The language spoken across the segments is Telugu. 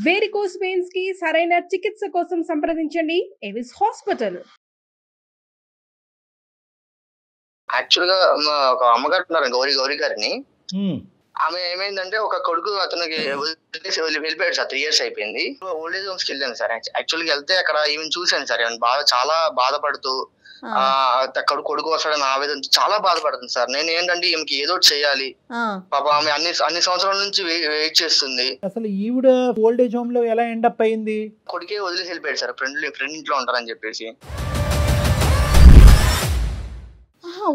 వేరికోస్ వెయిన్స్ కి సరైన చికిత్స కోసం సంప్రదించండి ఎవిస్ హాస్పిటల్. యాక్చువల్ గా ఒక అమ్మగారు ఉన్నారు, గౌరీ గౌరీ గారిని. ఆమె ఏమైందంటే ఒక కొడుకు అతనికి వెళ్ళిపోయాడు సార్. 3 years అయిపోయింది. ఓల్డ్ ఏజ్ హోమ్స్ కి వెళ్ళాను సార్. యాక్చువల్ గా వెళ్తే అక్కడ ఈవెన్ చూశాను సార్. చాలా బాధపడుతూ అక్కడ కొడుకు వస్తాడని ఆవేదన చాలా బాధపడుతుంది సార్. నేను ఏంటంటే ఈమెకి ఏదో చేయాలి. పాప ఆమె అన్ని సంవత్సరాల నుంచి వెయిట్ చేస్తుంది. అసలు ఈవిడ ఓల్డ్ ఏజ్ హోమ్ లో ఎలా ఎండప్ అయింది? కొడుకే వదిలేసి వెళ్ళిపోయాడు సార్. ఫ్రెండ్ ఇంట్లో ఉంటారని చెప్పేసి.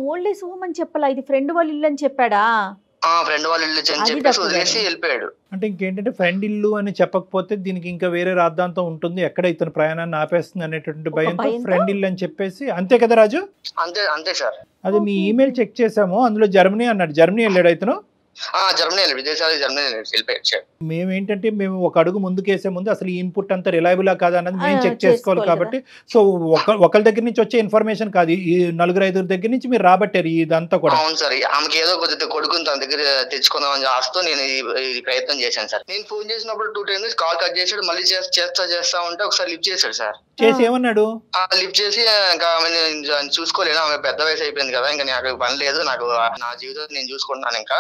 ఓల్డ్ ఏజ్ హోమ్ అని చెప్పాలా? ఇది ఫ్రెండ్ వాళ్ళ ఇల్లు అని చెప్పాడా? ఫ్రెండ్ వాళ్ళ ఇల్లు అని చెప్పేసి వదిలేసి వెళ్ళిపోయాడు. అంటే ఇంకేంటంటే ఫ్రెండ్ ఇల్లు అని చెప్పకపోతే దీనికి ఇంకా వేరే రాద్ధాంతం ఉంటుంది, ఎక్కడ ఇతను ప్రయాణాన్ని ఆపేస్తుంది అనేటువంటి భయంతో ఫ్రెండ్ ఇల్లు అని చెప్పేసి. అంతే కదా రాజు? అంతే సార్. అది మీ ఈమెయిల్ చెక్ చేసాము, అందులో జర్మనీ అన్నాడు. జర్మనీ వెళ్ళాడు ఇతను? జర్మనీ విదేశాలు వెళ్ళిపోయాడు. మేమేంటంటే మేము ఒక అడుగు ముందుకేసే ముందు అసలు ఈ ఇన్పుట్ అంతా రిలయబులా కాదా అన్నది మేము చెక్ చేసుకోవాలి కాబట్టి. సో ఒకరి దగ్గర నుంచి వచ్చే ఇన్ఫర్మేషన్ కాదు, ఈ 4-5 దగ్గర నుంచి మీరు రాబట్టారు ఇదంతా కూడా. అవును సార్. ఆమెకి ఏదో కొద్దిగా కొడుకుని తన దగ్గర తెచ్చుకుందామని ఆస్తూ నేను ఈ ప్రయత్నం చేశాను సార్. నేను ఫోన్ చేసినప్పుడు 2 times కాల్ కట్ చేసాడు. మళ్ళీ చేస్తా ఉంటే ఒకసారి లిఫ్ట్ చేశాడు సార్. చేసి ఏమన్నాడు? లిఫ్ట్ చేసి ఇంకా చూసుకోలేను, ఆమె పెద్ద వయసు అయిపోయింది కదా, ఇంకా నాకు పని లేదు, నాకు నా జీవితం నేను చూసుకుంటున్నాను, ఇంకా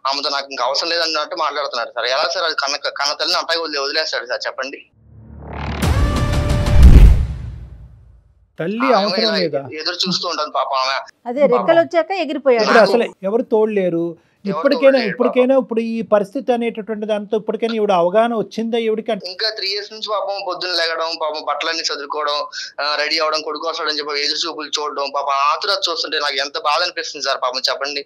ఆమెతో నాకు ఇంకా అవసరం లేదన్నట్టు మాట్లాడుతున్నాడు సార్. ఎలా సార్? అది కన్న తల్లిని అబ్బాయి వదిలేస్తాడు సార్, చెప్పండి. తల్లి అవసరం లేదా? ఎదురు చూస్తూ ఉంటాను పాప ఆమె. అదే రెక్కలు వచ్చాక ఎగిరిపోయాడు. అసలు ఎవరు తోడలేరు. ఇప్పటికైనా ఇప్పుడు ఈ పరిస్థితి అనేటటువంటి దాంతో ఇప్పటికైనా ఈవిడ అవగాహన వచ్చిందా ఈవిడికి? ఇంకా 3 years నుంచి పాపం పొద్దున్న లేగడం, పాపం బట్టలన్నీ చదువుకోవడం, రెడీ అవడం, కొడుకు వస్తాడని చెప్పి ఎదురు చూపులు చూడడం, పాపం ఆతుర చూస్తుంటే నాకు ఎంత బాధ అనిపిస్తుంది సార్. పాపం చెప్పండి.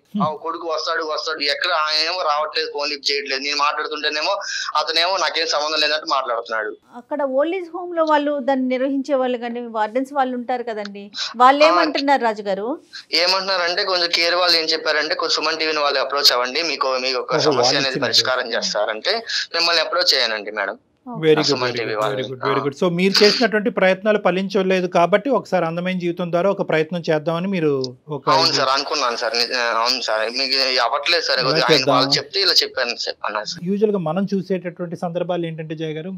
కొడుకు వస్తాడు ఎక్కడ ఆయన ఏమో రావట్లేదు, ఫోన్ లిఫ్ట్ చేయట్లేదు. నేను మాట్లాడుతుంటేనేమో అతనేమో నాకేం సంబంధం లేనట్టు మాట్లాడుతున్నాడు. అక్కడ ఓల్డ్ ఏజ్ హోమ్ లో వాళ్ళు దాన్ని నిర్వహించే వాళ్ళు కానీ వార్డెన్స్ వాళ్ళు ఉంటారు కదండి, వాళ్ళు ఏమంటున్నారు రాజు గారు? ఏమంటున్నారంటే కొంచెం కేర్ వాళ్ళు ఏం చెప్పారంటే, కొంచెం సుమన్ టీవీని వాళ్ళు అప్రోచ్ అవ్వండి, మీకు ఒక సమస్య అనేది పరిష్కారం చేస్తారంటే మిమ్మల్ని అప్రోచ్ చేయనండి మేడం. Very good. సో మీరు చేసినటువంటి ప్రయత్నాలు ఫలించలేదు కాబట్టి ఒకసారి అందమైన జీవితం ద్వారా ఒక ప్రయత్నం చేద్దామని మీరు అవును సార్ అనుకున్నాను సార్. అవును సార్, మీకు అవ్వట్లేదు సార్, చెప్తే ఇలా చెప్పాను సార్. యూజువల్ గా మనం చూసేటటువంటి సందర్భాలు ఏంటంటే జయ గారు,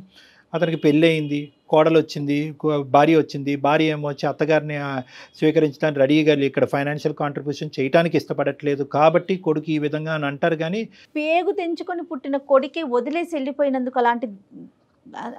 అతనికి పెళ్ళి అయింది, కోడలు వచ్చింది, భార్య వచ్చింది, భార్య ఏమో వచ్చి అత్తగారిని స్వీకరించడానికి రెడీగా ఇక్కడ ఫైనాన్షియల్ కాంట్రిబ్యూషన్ చేయడానికి ఇష్టపడట్లేదు కాబట్టి కొడుకు ఈ విధంగా అని అంటారు. కానీ పేగు తెంచుకొని పుట్టిన కొడుకే వదిలేసి వెళ్ళిపోయినందుకు అలాంటి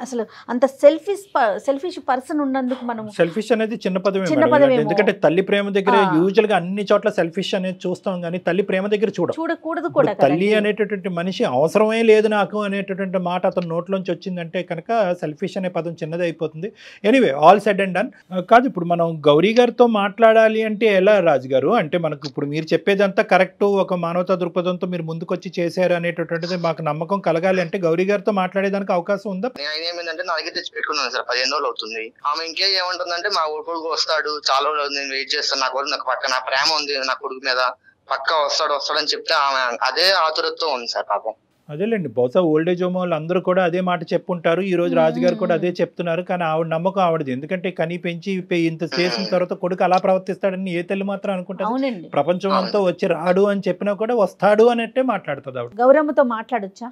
అసలు అంత సెల్ఫిష్ పర్సన్ ఉన్నందుకు మనం సెల్ఫిష్ అనేది చిన్న పదమే. ఎందుకంటే తల్లి ప్రేమ దగ్గర యూజువల్ గా అన్ని చోట్ల సెల్ఫిష్ అనేది చూస్తాం, కానీ తల్లి ప్రేమ దగ్గర చూడకూడదు కూడా. తల్లి అనేటటువంటి మనిషి అవసరమే లేదు నాకు అనేటటువంటి మాట అతని నోట్లోంచి వచ్చిందంటే కనుక సెల్ఫిష్ అనే పదం చిన్నది అయిపోతుంది. Anyway, all said and done. కాదు, ఇప్పుడు మనం గౌరీ గారితో మాట్లాడాలి అంటే ఎలా రాజు గారు? అంటే మనకు ఇప్పుడు మీరు చెప్పేదంతా కరెక్ట్, ఒక మానవతా దృక్పథంతో మీరు ముందుకొచ్చి చేశారు అనేటటువంటిది మాకు నమ్మకం కలగాలి అంటే గౌరీ గారితో మాట్లాడేదానికి అవకాశం ఉందా? ఆయన ఏమైందంటే నా దగ్గర తెచ్చి పెట్టుకున్నాను సార్. 15 రోజులు అవుతుంది. ఆమె ఇంకే ఏమంటుందంటే, మా కొడుకు వస్తాడు, చాలా రోజులు నేను వెయిట్ చేస్తాను, నాకు పక్క నా ప్రేమ ఉంది నా కొడుకు మీద, పక్క వస్తాడని చెప్తే ఆమె అదే ఆతురతో ఉంది సార్ పాపం. అదేలేండి, బహుశా ఓల్డ్ ఏజ్ హోమ్ వాళ్ళు అందరూ కూడా అదే మాట చెప్పుంటారు. ఈ రోజు రాజుగారు కూడా అదే చెప్తున్నారు. కానీ ఆవిడ నమ్మకం ఆవిడది. ఎందుకంటే కని పెంచి ఇంత చేసిన తర్వాత కొడుకు అలా ప్రవర్తిస్తాడని ఏ తల్లి మాత్రం అనుకుంటారు? ప్రపంచం అంతా వచ్చి రాడు అని చెప్పినా కూడా వస్తాడు అన్నట్టే మాట్లాడుతుంది ఆవిడ. గౌరమ్మతో మాట్లాడొచ్చా?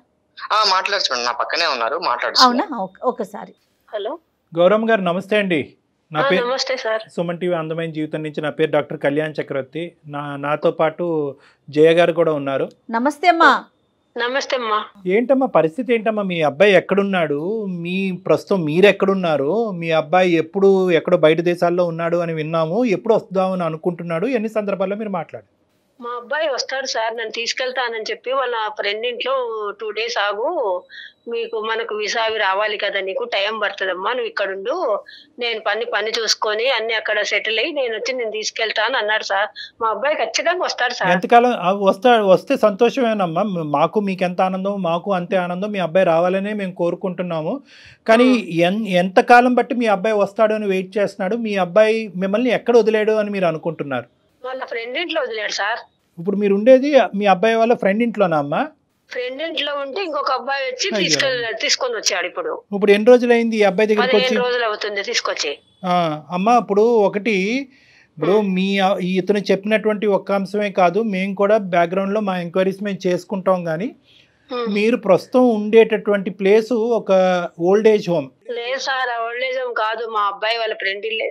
మాట్లాడచ్చు, నా పక్కనే ఉన్నారు, మాట్లాడచ్చు. అవునా? ఒకసారి. హలో గౌరమ్మ గారు, నమస్తే అండి. నా పేరు నమస్తే సార్. సుమన్ టీవీ అందమైన జీవితం నుంచి నా పేరు డాక్టర్ కళ్యాణ్ చక్రవర్తి. నాతో పాటు జయ గారు కూడా ఉన్నారు. నమస్తే అమ్మా. నమస్తే అమ్మా. ఏంటమ్మా పరిస్థితి ఏంటమ్మా? మీ అబ్బాయి ఎక్కడున్నాడు? ప్రస్తుతం మీరు ఎక్కడున్నారు? మీ అబ్బాయి ఎక్కడో బయట దేశాల్లో ఉన్నాడు అని విన్నాము. ఎప్పుడు వస్తామని అనుకుంటున్నాడు? ఎన్ని సందర్భాల్లో మీరు మాట్లాడు? మా అబ్బాయి వస్తాడు సార్, నన్ను తీసుకెళ్తానని చెప్పి వాళ్ళ ఫ్రెండ్ ఇంట్లో 2 days ఆగు, మనకు వీసా అవి రావాలి కదా, నీకు టైం పడుతుందమ్మా, నువ్వు ఇక్కడ ఉండు, నేను పని చూసుకొని అన్ని అక్కడ సెటిల్ అయ్యి నేను తీసుకెళ్తాను అన్నాడు సార్. మా అబ్బాయి ఖచ్చితంగా వస్తాడు సార్. ఎంతకాలం వస్తే సంతోషమేనమ్మా. మీకు ఎంత ఆనందం, మాకు అంతే ఆనందం. మీ అబ్బాయి రావాలనే మేము కోరుకుంటున్నాము. కానీ ఎంతకాలం బట్టి మీ అబ్బాయి వస్తాడు అని వెయిట్ చేస్తున్నాడు? మీ అబ్బాయి మిమ్మల్ని ఎక్కడ వదిలేడు అని మీరు అనుకుంటున్నారు? వాళ్ళ ఫ్రెండ్ ఇంట్లో వదిలేడు సార్. ఇప్పుడు మీరు ఉండేది మీ అబ్బాయి వాళ్ళ ఫ్రెండ్ ఇంట్లోనా అమ్మా? ఫ్రెండ్ ఇంట్లో ఉంటే ఇంకొక అబ్బాయి వచ్చి తీసుకొని వచ్చాడు. ఇప్పుడు ఎన్ని రోజులైంది ఈ అబ్బాయి దగ్గరికి వచ్చి? 15 రోజులు అవుతుంది తీసుకొచ్చి. అమ్మా, ఇప్పుడు ఇతను చెప్పినటువంటి ఒక్క అంశమే కాదు, మేము కూడా బ్యాక్గ్రౌండ్లో మా ఎంక్వైరీస్ మేము చేసుకుంటాం. కానీ మీరు ప్రస్తుతం ఉండేటటువంటి ప్లేస్ ఒక ఓల్డ్ ఏజ్ హోమ్. లేదు సార్, ఓల్డ్ ఏజ్ హోమ్ కాదు, మా అబ్బాయి వాళ్ళ ఫ్రెండ్ ఇల్లే.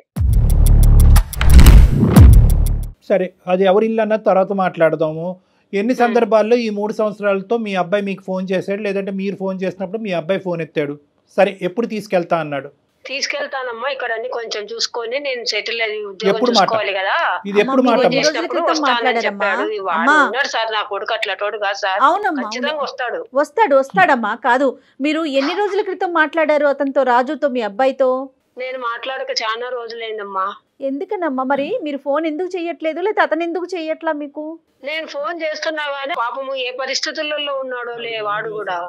సరే, అది ఎవరి ఇల్లు అన్నది తర్వాత మాట్లాడదాము. ఎన్ని సందర్భాల్లో ఈ 3 సంవత్సరాలతో మీ అబ్బాయి మీకు ఫోన్ చేశాడు, లేదంటే మీరు ఫోన్ చేసినప్పుడు మీ అబ్బాయి ఫోన్ ఎత్తాడు? సరే, ఎప్పుడు తీసుకెళ్తా అన్నాడు? తీసుకెళ్తానమ్మా, ఇక్కడ అన్ని కొంచెం చూసుకొని నేను సెటిల్ అయ్యి ఉద్యోగం ఎప్పుడు మాట? చూసుకోవాలి కదా. ఇది ఎప్పుడు మాట? చేసినప్పుడు వస్తానని చెప్పాడు. వాడు ఉన్నాడు సార్, నా కొడుకు అట్లటోడు కాదు సార్, ఖచ్చితంగా వస్తాడు. వస్తాడమ్మా. కాదు, మీరు ఎన్ని రోజుల క్రితం మాట్లాడారు అతనితో, రాజుతో, మీ అబ్బాయితో? నేను మాట్లాడక చాలా రోజులైందమ్మా. ఎందుకనమ్మా మరి మీరు ఫోన్ ఎందుకు చెయ్యట్లేదు, లేదా అతను ఎందుకు చెయ్యట్లా మీకు? నేను ఫోన్ చేస్తున్నా కానీ పాపము ఏ పరిస్థితులలో ఉన్నాడో వాడు కూడా.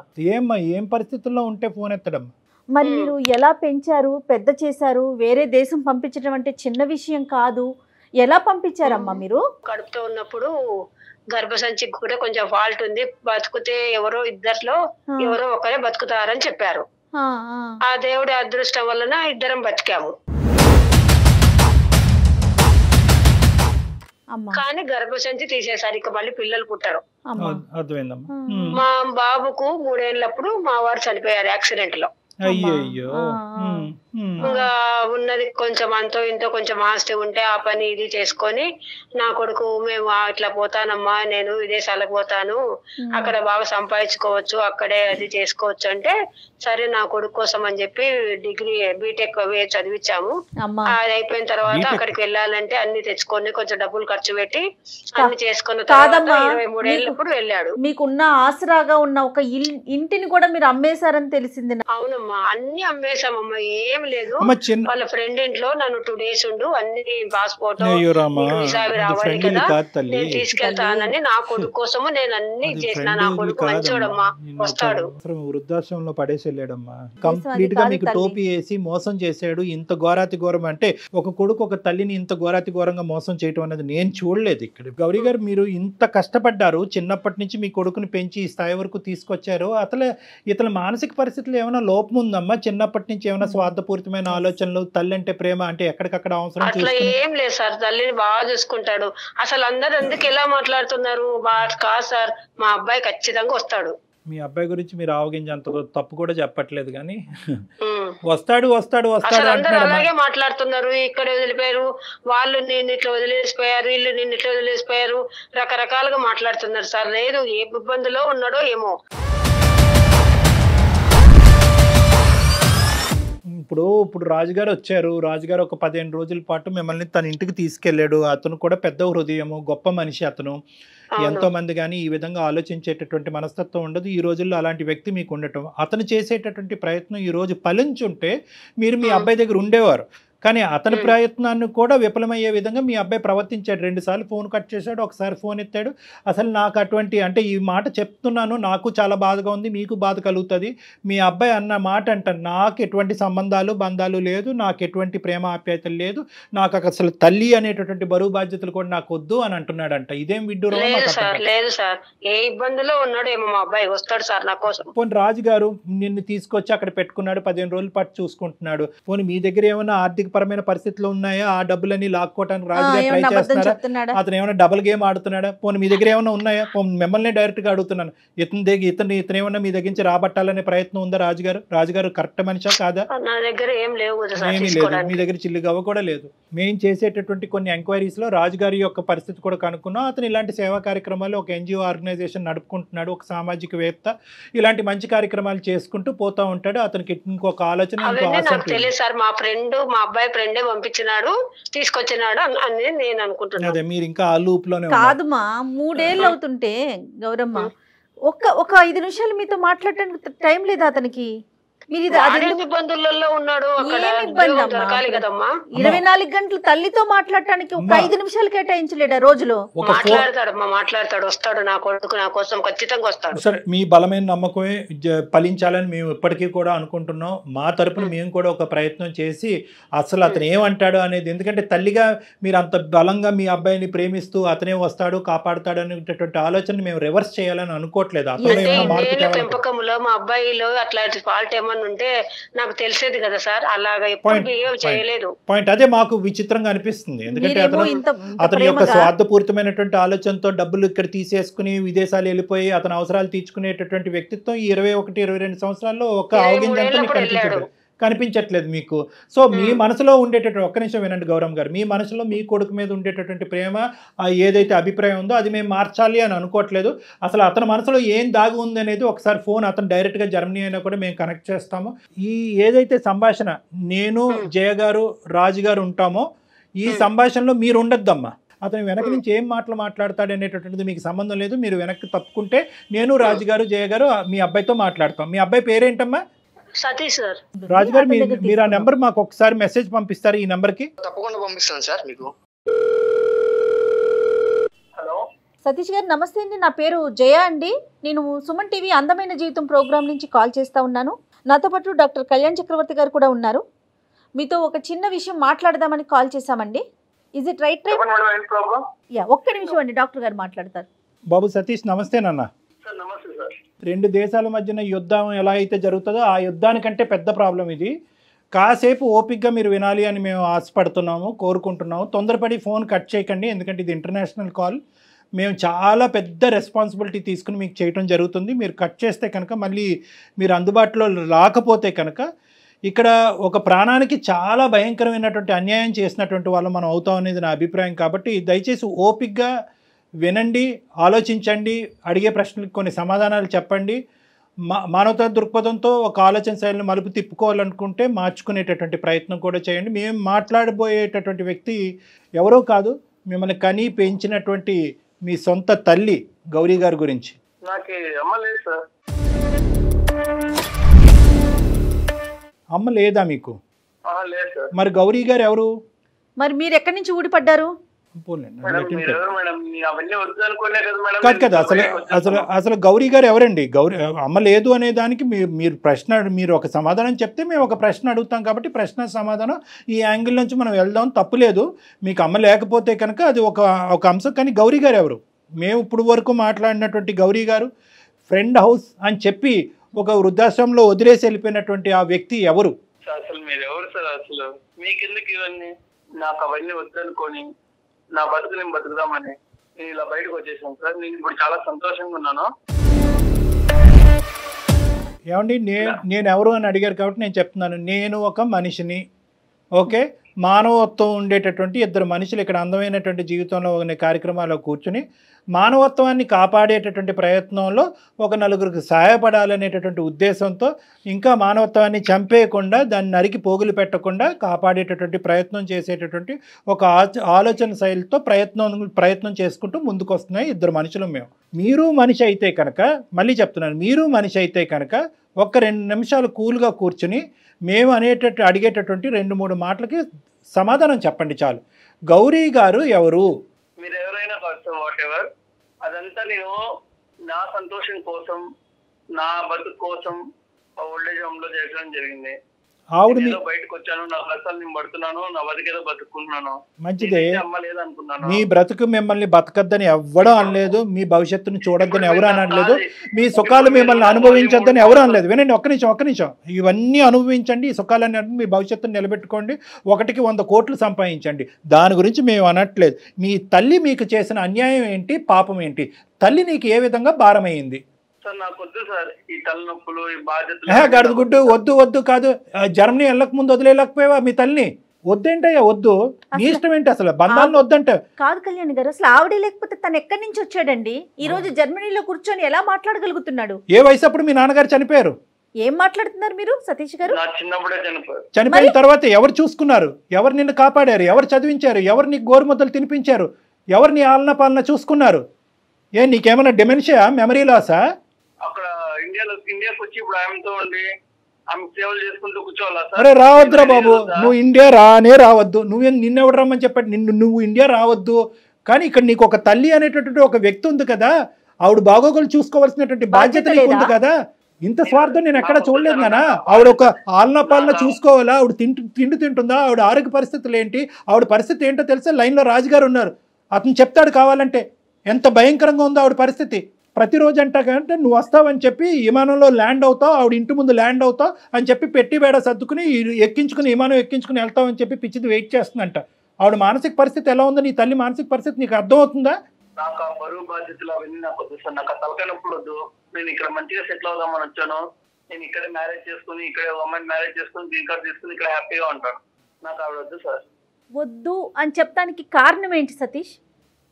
ఏం పరిస్థితుల్లో ఉంటే ఫోన్ ఎత్తడం? మరి మీరు ఎలా పెంచారు, పెద్ద చేశారు? వేరే దేశం పంపించడం అంటే చిన్న విషయం కాదు. ఎలా పంపించారమ్మా మీరు? కడుపుతో ఉన్నప్పుడు గర్భసంచికి కూడా కొంచెం ఫాల్ట్ ఉంది, బతుకుతే ఎవరో ఇద్దరిలో ఎవరో ఒకరే బతుకుతారని చెప్పారు. ఆ దేవుడి అదృష్టం వలన ఇద్దరం బతికాము. కానీ గర్భసంచి తీసేసారు, ఇక మళ్ళీ పిల్లలు పుట్టారు. మా బాబుకు 3 ఏళ్ళప్పుడు మా వారు చనిపోయారు యాక్సిడెంట్ లో. అయ్యో. ఇంకా ఉన్నది కొంచెం అంతో ఇంతో కొంచెం ఆస్తి ఉంటే ఆ పని ఇది చేసుకొని నా కొడుకు మేము ఇట్లా పోతానమ్మా, నేను విదేశాలకు పోతాను, అక్కడ బాగా సంపాదించుకోవచ్చు, అక్కడే అది చేసుకోవచ్చు అంటే సరే నా కొడుకు కోసం అని చెప్పి డిగ్రీ బీటెక్ చదివించాము. అది అయిపోయిన తర్వాత అక్కడికి వెళ్ళాలంటే అన్ని తెచ్చుకొని కొంచెం డబ్బులు ఖర్చు పెట్టి అన్ని చేసుకున్న తర్వాత 23 ఏళ్ళప్పుడు వెళ్ళాడు. మీకున్న ఆసరాగా ఉన్న ఒక ఇంటిని కూడా మీరు అమ్మేశారని తెలిసింది. అవునమ్మా, అన్ని అమ్మేశామమ్మా, ఏం లేదు. వాళ్ళ ఫ్రెండ్ ఇంట్లో నన్ను 2 days ఉండు, అన్ని పాస్పోర్ట్ వీసా రావాలి కదా, నేను తీసుకెళ్తానని నా కొడుకు కోసము నేను అన్ని చేసిన. నా కొడుకు మంచోడమ్మా, వస్తాడు. వృద్ధాశ్రమంలో పడేసి వెళ్ళాడమ్మా, కంప్లీట్ గా మీకు టోపీ వేసి మోసం చేశాడు. ఇంత ఘోరాతి ఘోరం అంటే ఒక కొడుకు ఒక తల్లిని ఇంత ఘోరాతి ఘోరంగా మోసం చేయడం అనేది నేను చూడలేదు ఇక్కడ. గౌరీ గారు, మీరు ఇంత కష్టపడ్డారు, చిన్నప్పటి నుంచి మీ కొడుకుని పెంచి ఈ స్థాయి వరకు తీసుకొచ్చారు. ఇతని మానసిక పరిస్థితులు ఏమైనా లోపం ఉందమ్మా? చిన్నప్పటి నుంచి ఏమైనా స్వార్థపూరితమైన ఆలోచనలు, తల్లి అంటే ప్రేమ అంటే ఎక్కడికక్కడ అవసరం? అట్లా ఏం లేదు సార్, తల్లిని బాగా చూసుకుంటాడు. అసలు అందరు ఎందుకు ఎలా మాట్లాడుతున్నారు? కాదు సార్, మా అబ్బాయి ఖచ్చితంగా వస్తాడు. మీ అబ్బాయి గురించి మీరు ఆవగించి అంత తప్పు కూడా చెప్పట్లేదు, కానీ వస్తాడు అందరూ అలాగే మాట్లాడుతున్నారు. ఇక్కడ వదిలిపోయారు వాళ్ళు, నిన్ను ఇట్లా వదిలేసిపోయారు, వీళ్ళు నిన్ను ఇట్లా వదిలేసిపోయారు, రకరకాలుగా మాట్లాడుతున్నారు సార్. లేదు, ఏ ఇబ్బందిలో ఉన్నాడో ఏమో. ఇప్పుడు రాజుగారు వచ్చారు. రాజుగారు ఒక 15 రోజుల పాటు మిమ్మల్ని తన ఇంటికి తీసుకెళ్లాడు. అతను కూడా పెద్ద హృదయము, గొప్ప మనిషి అతను. ఎంతో మంది కానీ ఈ విధంగా ఆలోచించేటటువంటి మనస్తత్వం ఉండదు. ఈ రోజుల్లో అలాంటి వ్యక్తి మీకు ఉండటం, అతను చేసేటటువంటి ప్రయత్నం ఈ రోజు ఫలించుంటే మీరు మీ అబ్బాయి దగ్గర ఉండేవారు. కానీ అతని ప్రయత్నాన్ని కూడా విఫలమయ్యే విధంగా మీ అబ్బాయి ప్రవర్తించాడు. 2 సార్లు ఫోన్ కట్ చేశాడు, ఒకసారి ఫోన్ ఎత్తాడు. అసలు నాకు అటువంటి, అంటే ఈ మాట చెప్తున్నాను, నాకు చాలా బాధగా ఉంది, మీకు బాధ కలుగుతుంది. మీ అబ్బాయి అన్న మాట అంటారు, నాకు ఎటువంటి బంధాలు లేదు, నాకు ఎటువంటి ప్రేమ ఆప్యాయతలు లేదు, నాకు అసలు తల్లి అనేటటువంటి బరువు బాధ్యతలు కూడా నాకు వద్దు అని అంటున్నాడంట. ఇదేం విడ్డూరం? లేదు సార్, ఏ ఇబ్బందిలో ఉన్నాడు ఏమో మా అబ్బాయి, వస్తాడు సార్ నా కోసం. పోనీ రాజుగారు నిన్ను తీసుకొచ్చి అక్కడ పెట్టుకున్నాడు, 15 రోజుల పాటు చూసుకుంటున్నాడు. పోనీ మీ దగ్గర ఏమైనా ఆర్థిక పరమైన పరిస్థితులు ఉన్నాయా? ఆ డబ్బులన్నీ లాక్కోవడానికి రాజుగారు ట్రై చేస్తున్నారా? అతను ఏమైనా డబుల్ గేమ్ ఆడుతున్నాడా? పోనీ మీ దగ్గర ఏమైనా ఉన్నాయా? మిమ్మల్ని డైరెక్ట్ గా అడుగుతున్నాను, ఇతను ఏమైనా మీ దగ్గర నుంచి రాబట్టాలనే ప్రయత్నం ఉందా రాజుగారు కరెక్ట్ మనిషా కాదా? నా దగ్గర ఏమీ లేదు, మీ దగ్గర చిల్లిగవ్వ కూడా లేదు. మేము చేసేటటువంటి కొన్ని ఎంక్వైరీస్ లో రాజుగారి యొక్క పరిస్థితి కూడా కనుక్కున్నాం. అతను ఇలాంటి సేవా కార్యక్రమాలు, ఒక NGO ఆర్గనైజేషన్ నడుపుకుంటున్నాడు, ఒక సామాజికవేత్త, ఇలాంటి మంచి కార్యక్రమాలు చేసుకుంటూ పోతా ఉంటాడు. అతనికి ఇంకొక ఆలోచన, తెలియదు సార్. మా ఫ్రెండ్, మా అబ్బాయి ఫ్రెండే పంపించినాడు, తీసుకొచ్చినాడు అని నేను అనుకుంటున్నాను. అదే, మీరు ఇంకా ఆ లూప్ లోనే కాదుమా. 3 ఏళ్ళు అవుతుంటే గౌరమ్మ, ఒక 5 నిమిషాలు మీతో మాట్లాడటానికి టైం లేదా అతనికి? ఇబ్బందులలో ఉన్నాడు, 24 గంటలు తల్లితో మాట్లాడటానికి ఒక 5 నిమిషాలు కేటాయించలేడా రోజులో? మాట్లాడతాడు, వస్తాడు, నా కొడుకు నా కోసం ఖచ్చితంగా వస్తాడు. సరే, మీ బలమైన నమ్మకమే ఫలించాలని మేము ఇప్పటికీ కూడా అనుకుంటున్నాం. మా తరపున మేము కూడా ఒక ప్రయత్నం చేసి అసలు అతను ఏమంటాడు అనేది, ఎందుకంటే తల్లిగా మీరు అంత బలంగా మీ అబ్బాయిని ప్రేమిస్తూ అతనే వస్తాడు, కాపాడుతాడు అనేటటువంటి ఆలోచన మేము రివర్స్ చేయాలని అనుకోవట్లేదు. పెంపకంలో మా అబ్బాయిలో అట్లాంటి ఫాల్ట్ ఏమన్నా ఏమన్నా ఉంటే నాకు తెలిసేది కదా సార్. అలాగా ఎప్పుడు బిహేవ్ చేయలేదు. పాయింట్ అదే మాకు విచిత్రంగా అనిపిస్తుంది. ఎందుకంటే అతని యొక్క స్వార్థపూరితమైనటువంటి ఆలోచనతో డబ్బులు ఇక్కడ తీసేసుకుని విదేశాలు వెళ్ళిపోయి అతని అవసరాలు తీర్చుకునేటటువంటి వ్యక్తిత్వం ఈ 21-22 సంవత్సరాల్లో ఒక అవగింజంతో కనిపించట్లేదు మీకు. సో మీ మనసులో ఉండేటటువంటి, ఒక్క నిమిషం వినండి గౌరమ్ గారు, మీ మనసులో మీ కొడుకు మీద ఉండేటటువంటి ప్రేమ ఏదైతే అభిప్రాయం ఉందో అది మేము మార్చాలి అని అనుకోవట్లేదు. అసలు అతని మనసులో ఏం దాగి ఉంది అనేది ఒకసారి ఫోన్ అతను డైరెక్ట్గా జర్మనీ అయినా కూడా మేము కనెక్ట్ చేస్తాము. ఈ ఏదైతే సంభాషణ నేను జయ గారు రాజు గారు ఉంటామో ఈ సంభాషణలో మీరు ఉండొద్దమ్మా. అతను వెనక నుంచి ఏం మాటలు మాట్లాడతాడు అనేటటువంటిది మీకు సంబంధం లేదు. మీరు వెనక్కి తప్పుకుంటే నేను రాజు గారు జయ గారు మీ అబ్బాయితో మాట్లాడతాం. మీ అబ్బాయి పేరేంటమ్మా? సతీష్ సార్. రాజు గారు మీరు ఆ నెంబర్ మాకు ఒకసారి మెసేజ్ పంపిస్తారు ఈ నెంబర్ కి? తప్పకుండా పంపిస్తాను సార్ మీకు. హలో సతీష్ గారు నమస్తే అండి, నా పేరు జయ అండి. నేను సుమన్ టీవీ అందమైన జీవితం ప్రోగ్రామ్ నుంచి కాల్ చేస్తా ఉన్నాను. నాతో పాటు డాక్టర్ కళ్యాణ్ చక్రవర్తి గారు కూడా ఉన్నారు. మీతో ఒక చిన్న విషయం మాట్లాడదామని కాల్ చేశామండి. Is it right time? ఒక్క నిమిషం అండి, డాక్టర్ గారు మాట్లాడతారు. బాబు సతీష్ నమస్తే నాన్న. నమస్తే సార్. 2 దేశాల మధ్యన యుద్ధం ఎలా అయితే జరుగుతుందో ఆ యుద్ధానికంటే పెద్ద ప్రాబ్లం ఇది. కాసేపు ఓపిక్గా మీరు వినాలి అని మేము ఆశపడుతున్నాము, కోరుకుంటున్నాము. తొందరపడి ఫోన్ కట్ చేయకండి, ఎందుకంటే ఇది ఇంటర్నేషనల్ కాల్. మేము చాలా పెద్ద రెస్పాన్సిబిలిటీ తీసుకుని మీకు చేయటం జరుగుతుంది. మీరు కట్ చేస్తే కనుక మళ్ళీ మీరు అందుబాటులో రాకపోతే కనుక ఇక్కడ ఒక ప్రాణానికి చాలా భయంకరమైనటువంటి అన్యాయం చేసినటువంటి వాళ్ళు మనం అవుతాం అనేది నా అభిప్రాయం. కాబట్టి దయచేసి ఓపిక్గా వినండి, ఆలోచించండి, అడిగే ప్రశ్నలకు కొన్ని సమాధానాలు చెప్పండి. మానవతా దృక్పథంతో ఒక ఆలోచన శైలిని మలుపు తిప్పుకోవాలనుకుంటే మార్చుకునేటటువంటి ప్రయత్నం కూడా చేయండి. మేము మాట్లాడబోయేటటువంటి వ్యక్తి ఎవరో కాదు, మిమ్మల్ని కని పెంచినటువంటి మీ సొంత తల్లి గౌరీ గారి గురించి. అమ్మ లేదా మీకు? మరి గౌరీ గారు ఎవరు? మరి మీరు ఎక్కడి నుంచి ఊడిపడ్డారు? కాదు కదా, అసలు గౌరీ గారు ఎవరండి? గౌరీ అమ్మ లేదు అనే దానికి మీరు ఒక సమాధానం చెప్తే మేము ఒక ప్రశ్న అడుగుతాం. కాబట్టి ప్రశ్న సమాధానం ఈ యాంగిల్ నుంచి మనం వెళ్దాం, తప్పులేదు. మీకు అమ్మ లేకపోతే కనుక అది ఒక అంశం. కానీ గౌరీ గారు ఎవరు? మేము ఇప్పుడు వరకు మాట్లాడినటువంటి గౌరీ గారు ఫ్రెండ్ హౌస్ అని చెప్పి ఒక వృద్ధాశ్రమంలో వదిలేసి వెళ్ళిపోయినటువంటి ఆ వ్యక్తి ఎవరు? అసలు మీరు ఎవరు సార్? అసలు మీకెందుకు ఇవన్నీ? నాకు అవన్నీ వద్దనుకొని నా బతుకు నేను బతుకుదామని నేను ఇలా బయటకు వచ్చేసాను సార్. నేను ఇప్పుడు చాలా సంతోషంగా ఉన్నాను. ఏమండి, నేను ఎవరు అని అడిగారు కాబట్టి నేను చెప్తున్నాను. నేను ఒక మనిషిని, ఓకే, మానవత్వం ఉండేటటువంటి 2 మనుషులు ఇక్కడ అందమైనటువంటి జీవితంలో ఉన్న కార్యక్రమాల్లో కూర్చుని మానవత్వాన్ని కాపాడేటటువంటి ప్రయత్నంలో ఒక 4గురికి సహాయపడాలనేటటువంటి ఉద్దేశంతో, ఇంకా మానవత్వాన్ని చంపేయకుండా దాన్ని నరికి పోగులు పెట్టకుండా కాపాడేటటువంటి ప్రయత్నం చేసేటటువంటి ఒక ఆలోచన శైలితో ప్రయత్నం చేసుకుంటూ ముందుకు వస్తున్నాయి 2 మనుషులు మేము. మీరు మనిషి అయితే కనుక, మళ్ళీ చెప్తున్నాను, మీరు మనిషి అయితే కనుక ఒక 2 నిమిషాలు కూల్గా కూర్చుని మేము అడిగేటటువంటి 2-3 మాటలకి సమాధానం చెప్పండి చాలు. గౌరీ గారు ఎవరు? మీరు ఎవరైనా వాట్ ఎవర్, అదంతా నేను నా సంతోషం కోసం, నా బతుకు కోసం ఓల్డేజ్ హోమ్ లో చేయడం జరిగింది. ఆవిడ బయటకు వచ్చాను, నా కష్టాలు నేను పడుతున్నాను, నా బతికేదో బతుకున్నాను. మంచిదే, అమ్మలేదనుకున్నాను. మీ బ్రతుకు మిమ్మల్ని బతకద్దని ఎవ్వడూ అనలేదు, మీ భవిష్యత్తును చూడొద్దని ఎవరు అనలేదు, మీ సుఖాలు మిమ్మల్ని అనుభవించొద్దని ఎవరు అనలేదు. వినండి, ఒక్క నిమిషం, ఇవన్నీ అనుభవించండి, ఈ సుఖాలన్నీ మీ భవిష్యత్తును నిలబెట్టుకోండి, 1కి 100 కోట్లు సంపాదించండి, దాని గురించి మేము అనట్లేదు. మీ తల్లి మీకు చేసిన అన్యాయం ఏంటి, పాపం ఏంటి? తల్లి నీకు ఏ విధంగా భారమైంది? నాకు వద్దు సార్ ఈ తలనొప్పులు, ఈ బాధ్యతలు. గడుగుడ్డు వద్దు కాదు. జర్మనీ వెళ్ళక ముందు వదిలేకపోయావా మీ తల్లిని? వద్దేంటయ్యా, వద్దు, నీ ఇష్టం ఏంటి? అసలు బంధాలను వద్దంట కాదు కళ్యాణ్ గారు. అసలు ఆవిడే లేకపోతే తను ఎక్కడి నుంచి వచ్చాడండి? ఈ రోజు జర్మనీలో కూర్చొని ఎలా మాట్లాడగలుగుతున్నాడు? ఏ వయసు అప్పుడు మీ నాన్నగారు చనిపోయారు? ఏం మాట్లాడుతున్నారు మీరు సతీష్ గారు? చిన్నప్పుడే చనిపోయారు. చనిపోయిన తర్వాత ఎవరు చూసుకున్నారు? ఎవరు నిన్ను కాపాడారు? ఎవరు చదివించారు? ఎవరు నీకు గోరుముద్దలు తినిపించారు? ఎవరు నీ ఆలన పాలన చూసుకున్నారు? నీకేమైనా డిమెన్షియా, మెమరీ లాసా? అక్కడ ఇండియాకి వచ్చి ఇప్పుడు ఆమెతో ఉండి ఆమె సేవలు చేసుకుంటూ కూర్చోవాలా సార్? అరే రావద్దురా బాబు, నువ్వు ఇండియా రావద్దు. నిన్నెవడు రమ్మని చెప్పాడు? నువ్వు ఇండియా రావద్దు. కానీ ఇక్కడ నీకు ఒక తల్లి అనేటటువంటి ఒక వ్యక్తి ఉంది కదా, ఆవిడ బాగోగులు చూసుకోవాల్సినటువంటి బాధ్యత నీకు ఉంది కదా. ఇంత స్వార్థం నేను ఎక్కడ చూడలేదు నాన్న. ఆవిడ ఒక ఆలన పాలన చూసుకోవాలా? ఆవిడ తిండి తింటుందా? ఆవిడ ఆరోగ్య పరిస్థితులు ఏంటి? ఆవిడ పరిస్థితి ఏంటో తెలుసా? లైన్లో రాజుగారు ఉన్నారు, అతను చెప్తాడు కావాలంటే ఎంత భయంకరంగా ఉందో ఆవిడ పరిస్థితి. ప్రతిరోజు అంట కంటే నువ్వు వస్తావని చెప్పి విమానంలో ల్యాండ్ అవుతావు, ఆవిడ ఇంటి ముందు ల్యాండ్ అవుతావు అని చెప్పి పెట్టి బేడ సర్దుకుని ఎక్కించుకుని విమానం ఎక్కించుకుని వెళ్తావని చెప్పి పిచ్చిది వెయిట్ చేస్తుందంట. ఆవిడ మానసిక పరిస్థితి ఎలా ఉందో, నీ తల్లి మానసిక పరిస్థితి నీకు అర్థమవుతుందా? నాకు ఆ బరువు బాధ్యతలు అవన్నీ నాకు వద్దు సార్. నాకు ఆ తలకాయనప్పుడు వద్దు. నేను ఇక్కడ మంచిగా సెటిల్ అవుదామని వచ్చాను. నేను ఇక్కడే మ్యారేజ్ చేసుకుని, ఇక్కడే అమ్మాయిని మ్యారేజ్ చేసుకుని, గ్రీన్ కార్డ్ తీసుకుని ఇక్కడ హ్యాపీగా ఉంటాను. నాకు ఆవిడ వద్దు సార్. వద్దు అని చెప్పడానికి కారణం ఏంటి సతీష్?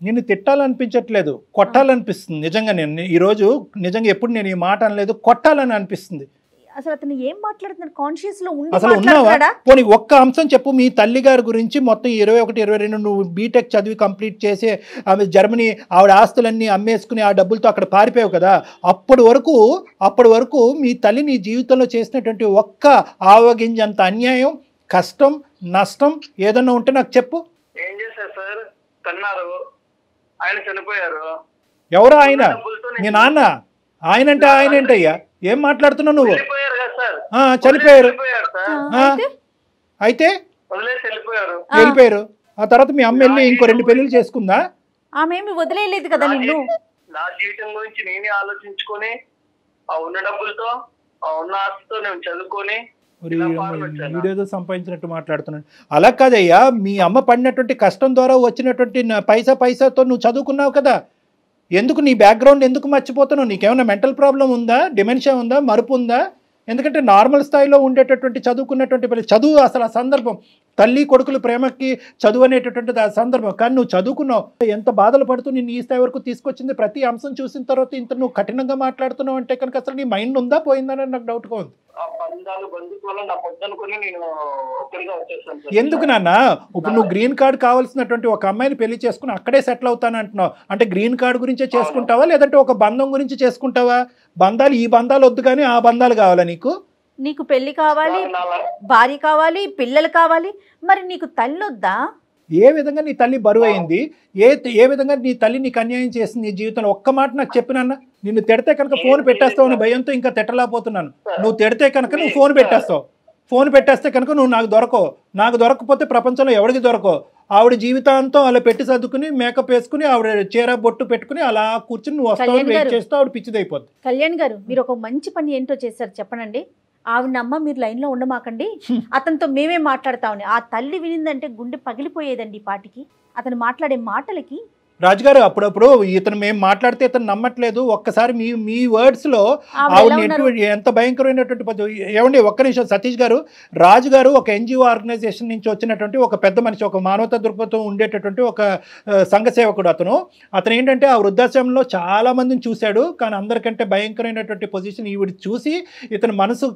నిన్ను తిట్టాలనిపించట్లేదు, కొట్టాలనిపిస్తుంది. నిజంగా నేను ఈరోజు నిజంగా ఎప్పుడు నేను ఈ మాట అనలేదు, కొట్టాలని అనిపిస్తుంది. అసలు అతను ఏం మాట్లాడుతున్నాడు? కాన్షియస్ లో ఉండి అసలు ఉన్నావా? మాట్లాడుతున్నాడా? పోనీ ఒక్క అంశం చెప్పు. మీ తల్లి గారి గురించి మొత్తం 21, 22 నువ్వు బీటెక్ చదివి కంప్లీట్ చేసి ఆమె జర్మనీ ఆవిడ ఆస్తులన్నీ అమ్మేసుకుని ఆ డబ్బులతో అక్కడ పారిపోయావు కదా. అప్పటి వరకు మీ తల్లి నీ జీవితంలో చేసినటువంటి ఒక్క ఆవగింజంత అన్యాయం, కష్టం, నష్టం ఏదన్నా ఉంటే నాకు చెప్పు. ఏం చేశారు సార్? కన్నారు, ఆయన చనిపోయారు. ఎవరు ఆయన? మీ నాన్న? ఆయన అంటే ఆయన ఏంటయ్యా? ఏం మాట్లాడుతున్నావు నువ్వు? వెళ్ళిపోయారు కదా సార్. చనిపోయారు. వెళ్ళిపోయారు సార్. అయితే వదిలేసి వెళ్ళిపోయారు. వెళ్ళిపోయారు. ఆ తర్వాత మీ అమ్మ వెళ్ళి ఇంకో 2 పెళ్లిళ్ళు చేసుకుందా? ఆమె ఏమి వదిలేయలేదు కదా నిన్ను. నా జీవితం గురించి నేనే ఆలోచించుకొని ఆ ఉన్న డబ్బులతో, ఆ ఉన్న ఆస్తితో నేను చదువుకొని వీడేదో సంపాదించినట్టు మాట్లాడుతున్నాడు. అలా కాదయ్యా, మీ అమ్మ పడినటువంటి కష్టం ద్వారా వచ్చినటువంటి పైసాతో నువ్వు చదువుకున్నావు కదా. ఎందుకు నీ బ్యాక్గ్రౌండ్ ఎందుకు మర్చిపోతున్నావు? నీకేమైనా మెంటల్ ప్రాబ్లం ఉందా, డిమెన్షియా ఉందా, మరుపు ఉందా? ఎందుకంటే నార్మల్ స్థాయిలో ఉండేటటువంటి చదువుకున్నటువంటి చదువు అసలు ఆ సందర్భం, తల్లి కొడుకుల ప్రేమకి చదువు అనేటటువంటిది ఆ సందర్భం. కానీ నువ్వు చదువుకున్నావు, ఎంత బాధలు పడుతూ నిన్ను ఈ స్థాయి వరకు తీసుకొచ్చింది. ప్రతి అంశం చూసిన తర్వాత ఇంత నువ్వు కఠినంగా మాట్లాడుతున్నావు అంటే కనుక అసలు నీ మైండ్ ఉందా పోయిందని నాకు డౌట్గా ఉంది. ఎందుకు నాన్న? ఇప్పుడు నువ్వు గ్రీన్ కార్డ్ కావాల్సినటువంటి ఒక అమ్మాయిని పెళ్లి చేసుకుని అక్కడే సెటిల్ అవుతాను అంటున్నావు. అంటే గ్రీన్ కార్డ్ గురించే చేసుకుంటావా, లేదంటే ఒక బంధం గురించి చేసుకుంటావా? బంధాలు, ఈ బంధాలు వద్దు కానీ ఆ బంధాలు కావాలా నీకు? నీకు పెళ్లి కావాలి, భార్య కావాలి, పిల్లలు కావాలి, మరి నీకు తల్లి వద్దా? ఏ విధంగా నీ తల్లి బరువు అయింది? ఏ విధంగా నీ తల్లి నీకు అన్యాయం చేసింది నీ జీవితంలో? ఒక్క మాట నాకు చెప్పినాన్న. నిన్ను తిడితే కనుక ఫోన్ పెట్టేస్తావు అని భయంతో ఇంకా తిట్టలేకపోతున్నాను. నువ్వు తిడితే కనుక నువ్వు ఫోన్ పెట్టేస్తావు. ఫోన్ పెట్టేస్తే కనుక నువ్వు నాకు దొరకవు. నాకు దొరకకపోతే ప్రపంచంలో ఎవరికి దొరకవు. ఆవిడ జీవితాంతం అలా పెట్టి సర్దుకుని మేకప్ వేసుకుని ఆవిడ చీర బొట్టు పెట్టుకుని అలా కూర్చుని నువ్వు వస్తావు వెయిట్ చేస్తావు, ఆవిడ పిచ్చిదైపోద్ది. కళ్యాణ్ గారు, మీరు ఒక మంచి పని ఏంటో చేశారు చెప్పనండి. ఆవిడ అమ్మ మీరు లైన్లో ఉండమాకండి, అతనితో మేమే మాట్లాడతామని. ఆ తల్లి వినిందంటే గుండె పగిలిపోయేదండి ఈ పాటికి. అతను మాట్లాడే మాటలకి. రాజుగారు, అప్పుడప్పుడు ఇతను మేము మాట్లాడితే ఇతను నమ్మట్లేదు. ఒక్కసారి మీ వర్డ్స్లో ఆవిడ ఎంత భయంకరమైనటువంటి పద్ధతి. ఏమండి ఒక్క నిమిషం సతీష్ గారు. రాజు గారు ఒక ఎన్జిఓ ఆర్గనైజేషన్ నుంచి వచ్చినటువంటి ఒక పెద్ద మనిషి, ఒక మానవతా దృక్పథం ఉండేటటువంటి ఒక సంఘ సేవకుడు. అతను ఏంటంటే ఆ వృద్ధాశ్రమంలో చాలా మందిని చూశాడు. కానీ అందరికంటే భయంకరమైనటువంటి పొజిషన్ ఈవిడ చూసి ఇతను మనసు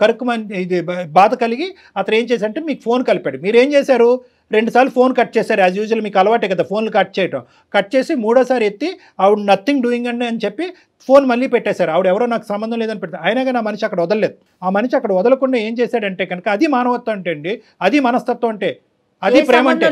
కరుక్కుమని ఇది బాధ కలిగి అతను ఏం చేశారంటే మీకు ఫోన్ కలిపాడు. మీరేం చేశారు? 2 సార్లు ఫోన్ కట్ చేశారు. యాజ్ యూజువల్ మీకు అలవాటే కదా ఫోన్లు కట్ చేయటం. కట్ చేసి 3వసారి ఎత్తి ఆవిడ నథింగ్ డూయింగ్ అండి అని చెప్పి ఫోన్ మళ్ళీ పెట్టేశారు. ఆవిడ ఎవరో నాకు సంబంధం లేదని పెడతారు. అయినా కానీ ఆ మనిషి అక్కడ వదలలేదు. ఆ మనిషి అక్కడ వదలకుండా ఏం చేశాడంటే కనుక అది మానవత్వం అంటే అండి, అది మనస్తత్వం అంటే, అది ప్రేమ అంటే.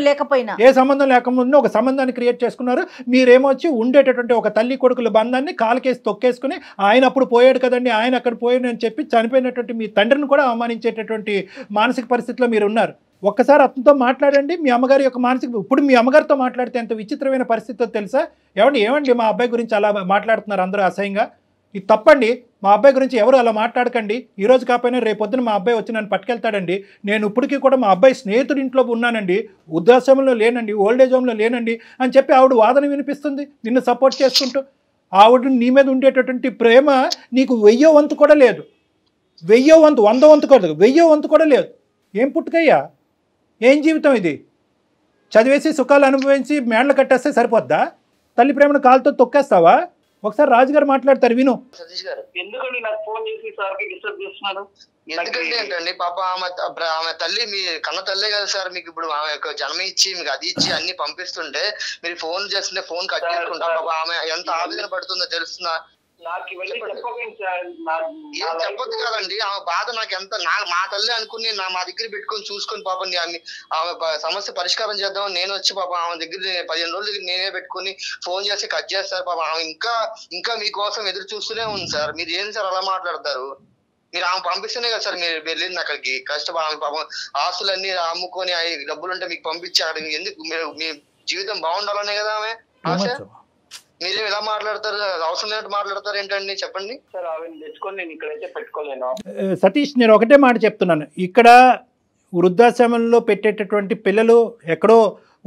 ఏ సంబంధం లేకుండా ఒక సంబంధాన్ని క్రియేట్ చేసుకున్నారు. మీరేమో వచ్చి ఉండేటటువంటి ఒక తల్లి కొడుకుల బంధాన్ని కాలకేసి తొక్కేసుకుని ఆయన అప్పుడు పోయాడు కదండి, ఆయన అక్కడ పోయాడు అని చెప్పి చనిపోయినటువంటి మీ తండ్రిని కూడా అవమానించేటటువంటి మానసిక పరిస్థితిలో మీరు ఉన్నారు. ఒక్కసారి అతనితో మాట్లాడండి. మీ అమ్మగారి యొక్క మానసిక, ఇప్పుడు మీ అమ్మగారితో మాట్లాడితే ఎంత విచిత్రమైన పరిస్థితితో తెలుసా? ఏమండి మా అబ్బాయి గురించి అలా మాట్లాడుతున్నారు అందరూ అసహ్యంగా. ఇది తప్పండి. మా అబ్బాయి గురించి ఎవరు అలా మాట్లాడకండి. ఈరోజు కాకపోయినా రేపొద్దున మా అబ్బాయి వచ్చి నన్ను పట్టుకెళ్తాడండి. నేను ఇప్పటికీ కూడా మా అబ్బాయి స్నేహితుడి ఇంట్లో ఉన్నానండి, వృద్ధాశ్రమంలో లేనండి, ఓల్డేజ్ హోమ్లో లేనండి అని చెప్పి ఆవిడ వాదన వినిపిస్తుంది నిన్ను సపోర్ట్ చేసుకుంటూ. ఆవిడ నీ మీద ఉండేటటువంటి ప్రేమ నీకు 1000వ వంతు కూడా లేదు. 1000వ వంతు, 100వ వంతు కూడా, 1000వ వంతు కూడా లేదు. ఏం పుట్టుకయ్యా, ఏం జీవితం ఇది? చదివేసి సుఖాలు అనుభవించి మేడలు కట్టేస్తే సరిపోద్దా? తల్లి ప్రేమను కాలుతో తొక్కేస్తావా? ఒకసారి రాజుగారు మాట్లాడతారు, విను. సతీష్ గారు, ఎందుకండి నాకు ఫోన్ చేసి సార్కి డిస్టర్బ్ చేస్తున్నారు? ఎందుకంటే ఏంటండి పాప ఆమె తల్లి మీ కన్న తల్లే కదా సార్. మీకు ఇప్పుడు ఆమె యొక్క జన్మ ఇచ్చి మీకు అది ఇచ్చి అన్ని పంపిస్తుంటే మీరు ఫోన్ చేస్తుంటే ఫోన్ కట్ చేసుకుంటా. పాప ఆమె ఎంత ఆవేదన పడుతుందో తెలుస్తుందా? ఏం చెప్పొద్దు కదండి. ఆమె బాధ నాకు ఎంత, మా తల్లి అనుకుని మా దగ్గర పెట్టుకొని చూసుకొని పాపం ఆమె సమస్య పరిష్కారం చేద్దామని నేను వచ్చి పాప ఆమె దగ్గర 15 రోజుల దగ్గర నేనే పెట్టుకుని ఫోన్ చేసి కట్ చేస్తారు. పాప ఆమె ఇంకా మీకోసం ఎదురు చూస్తూనే ఉంది సార్. మీరు ఏంటి సార్ అలా మాట్లాడతారు? మీరు ఆమె పంపిస్తేనే కదా సార్ మీరు వెళ్ళింది అక్కడికి. కష్టపడి ఆమె పాపం ఆస్తులన్నీ అమ్ముకొని డబ్బులు ఉంటే మీకు పంపించారు. ఎందుకు? మీ జీవితం బాగుండాలనే కదా ఆమె ఆశ. మీరేం ఇలా మాట్లాడతారు, అవసరం లేనట్టు మాట్లాడతారు ఏంటండి చెప్పండి. సార్ ఆవిడ తెచ్చుకొని నేను ఇక్కడైతే పెట్టుకోలేను. సతీష్, నేను ఒకటే మాట చెప్తున్నాను, ఇక్కడ వృద్ధాశ్రమంలో పెట్టేటటువంటి పిల్లలు ఎక్కడో